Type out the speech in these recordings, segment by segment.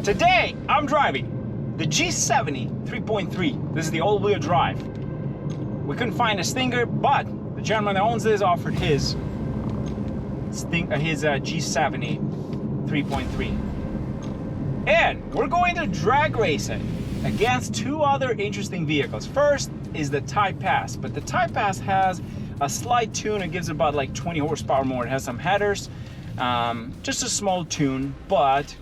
Today, I'm driving the G70 3.3. This is the all-wheel drive. We couldn't find a Stinger, but the gentleman that owns this offered his G70 3.3. And we're going to drag race it against two other interesting vehicles. First is the Type Pass, but the Type Pass has a slight tune. It gives about like 20 horsepower more. It has some headers, just a small tune, but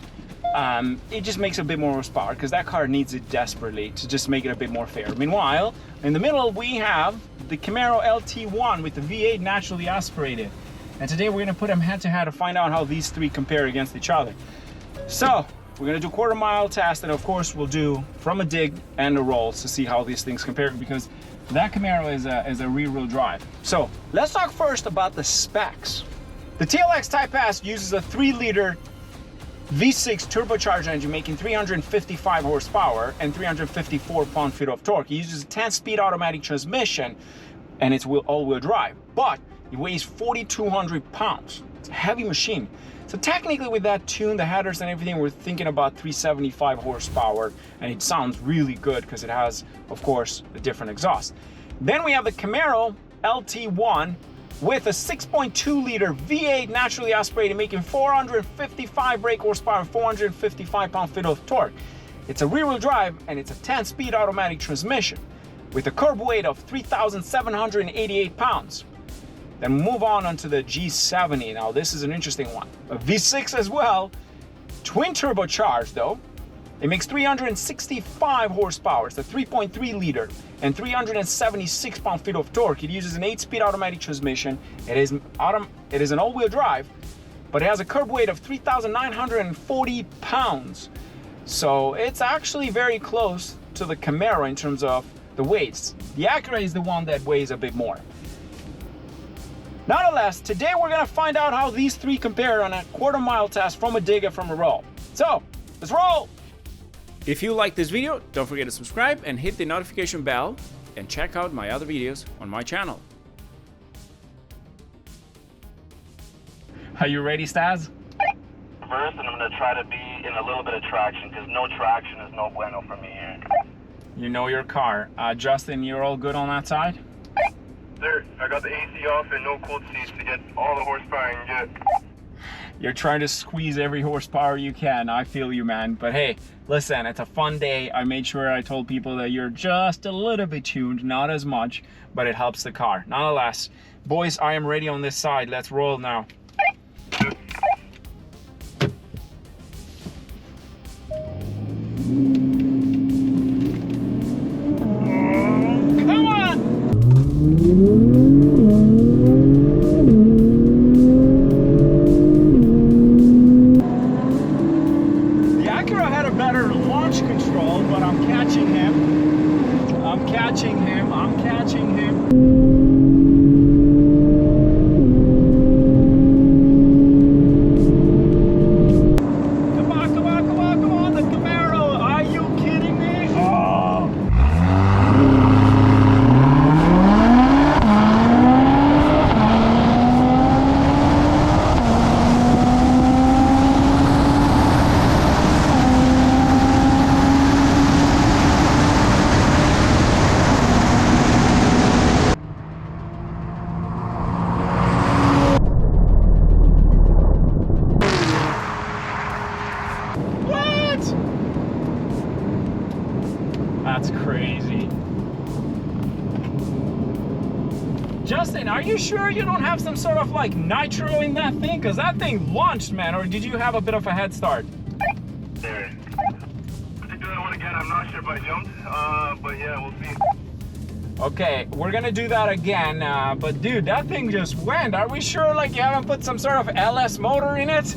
it just makes a bit more horsepower because that car needs it desperately to just make it a bit more fair. Meanwhile, in the middle we have the Camaro LT1 with the V8 naturally aspirated. And today we're gonna put them head to head to find out how these three compare against each other. So we're gonna do quarter-mile test, and of course we'll do from a dig and a rolls to see how these things compare, because that Camaro is a rear-wheel drive. So let's talk first about the specs. The TLX Type Pass uses a 3-liter V6 turbocharged engine making 355 horsepower and 354 pound-feet of torque. It uses a 10-speed automatic transmission, and it's all-wheel drive, but it weighs 4,200 pounds. It's a heavy machine. So technically with that tune, the headers and everything, we're thinking about 375 horsepower, and it sounds really good because it has, of course, a different exhaust. Then we have the Camaro LT1 with a 6.2-liter V8 naturally aspirated, making 455 brake horsepower and 455 pound-feet of torque. It's a rear-wheel drive, and it's a 10-speed automatic transmission with a curb weight of 3,788 pounds. Then move on onto the G70. Now this is an interesting one. A V6 as well, twin turbocharged though. It makes 365 horsepower. It's a 3.3 liter and 376 pound-feet of torque. It uses an 8-speed automatic transmission. It is an all-wheel drive, but it has a curb weight of 3,940 pounds. So it's actually very close to the Camaro in terms of the weights. The Acura is the one that weighs a bit more. Nonetheless, today we're gonna find out how these three compare on a quarter-mile test from a dig and from a roll. So, let's roll! If you like this video, don't forget to subscribe and hit the notification bell, and check out my other videos on my channel. Are you ready, Stas? First, and I'm gonna try to be in a little bit of traction, because no traction is no bueno for me here. You know your car. Justin, you're all good on that side? Sir, I got the AC off and no cold seats to get all the horsepower I can get. You're trying to squeeze every horsepower you can. I feel you, man. But hey, listen, it's a fun day. I made sure I told people that you're just a little bit tuned, not as much, but it helps the car. Nonetheless, boys, I am ready on this side. Let's roll now. I'm catching him. Come on, the Camaro. Are you kidding me? Oh. That's crazy. Justin, are you sure you don't have some sort of like nitro in that thing? Because that thing launched, man. Or did you have a bit of a head start? There. I think do that one again. I'm not sure if I jumped, but yeah, we'll see. Okay, we're gonna do that again. But dude, that thing just went. Are we sure like you haven't put some sort of LS motor in it?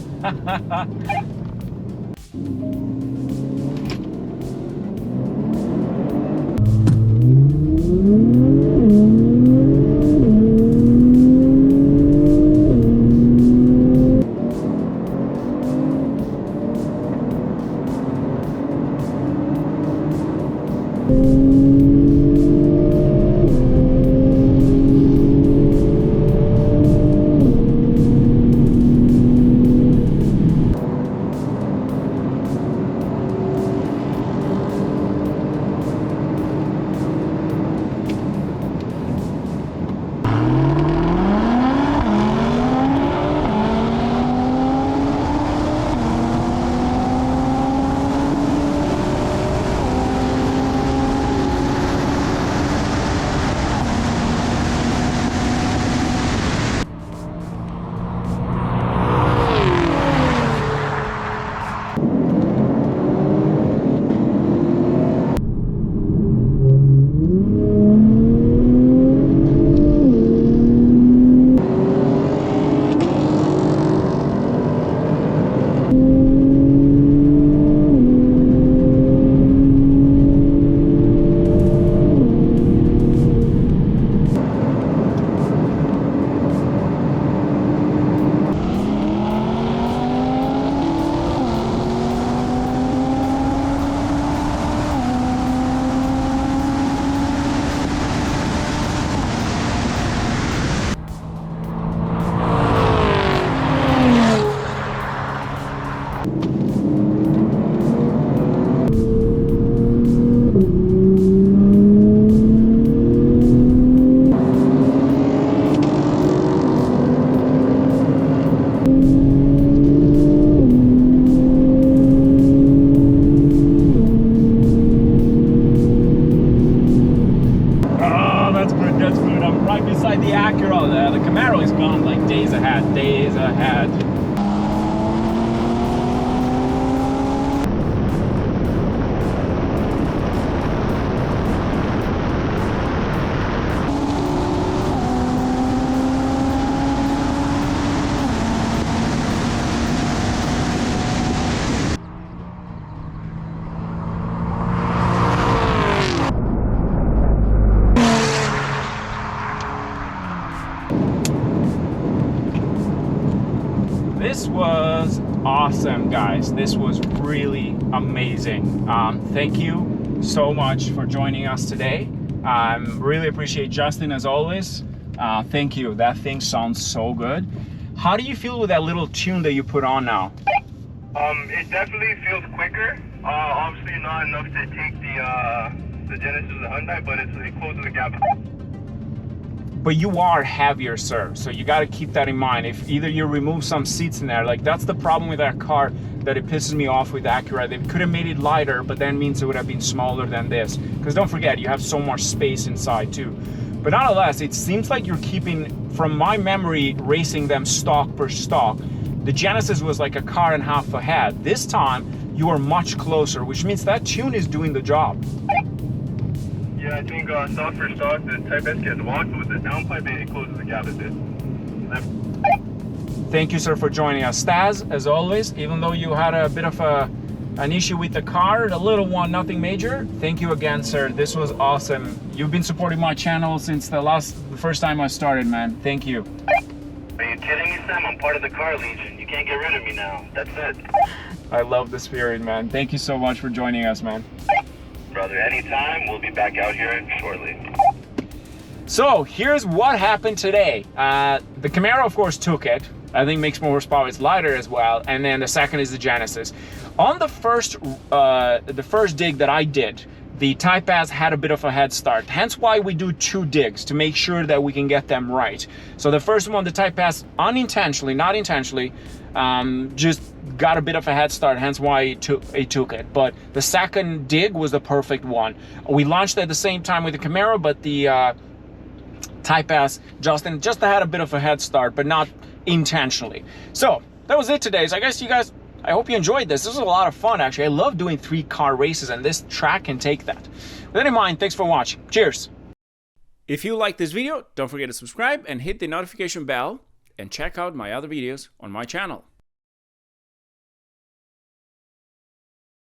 awesome, guys. This was really amazing. Thank you so much for joining us today. Really appreciate Justin as always. Thank you. That thing sounds so good. How do you feel with that little tune that you put on now? It definitely feels quicker. Obviously not enough to take the Genesis of the Hyundai, but it closes the gap. But you are heavier, sir, so you got to keep that in mind. If either you remove some seats in there, like that's the problem with that car that it pisses me off with Acura. They could have made it lighter, but that means it would have been smaller than this. Because don't forget, you have so much space inside too. But nonetheless, it seems like you're keeping, from my memory, racing them stock per stock. The Genesis was like a car and a half ahead. This time, you are much closer, which means that tune is doing the job. Yeah, I think stock for stock, the Type S gets walked, with the downpipe, it closes the gap a bit. Thank you, sir, for joining us. Staz, as always, even though you had a bit of an issue with the car, a little one, nothing major, thank you again, sir. This was awesome. You've been supporting my channel since the first time I started, man. Thank you. Are you kidding me, Sam? I'm part of the car legion. You can't get rid of me now. That's it. I love the spirit, man. Thank you so much for joining us, man. Brother, anytime. We'll be back out here shortly. So here's what happened today. The Camaro, of course, took it. I think makes more horsepower. It's lighter as well. And then the second is the Genesis. On the first dig that I did, the Type S had a bit of a head start. Hence why we do 2 digs to make sure that we can get them right. So the first one, the Type S, unintentionally, not intentionally, just got a bit of a head start, hence why it took it. But the second dig was the perfect one. We launched at the same time with the Camaro, but the Type S, Justin, just had a bit of a head start, but not intentionally. So that was it today. So I guess you guys, I hope you enjoyed this. This was a lot of fun, actually. I love doing 3-car races, and this track can take that. With that in mind, thanks for watching. Cheers. If you like this video, don't forget to subscribe and hit the notification bell, and check out my other videos on my channel.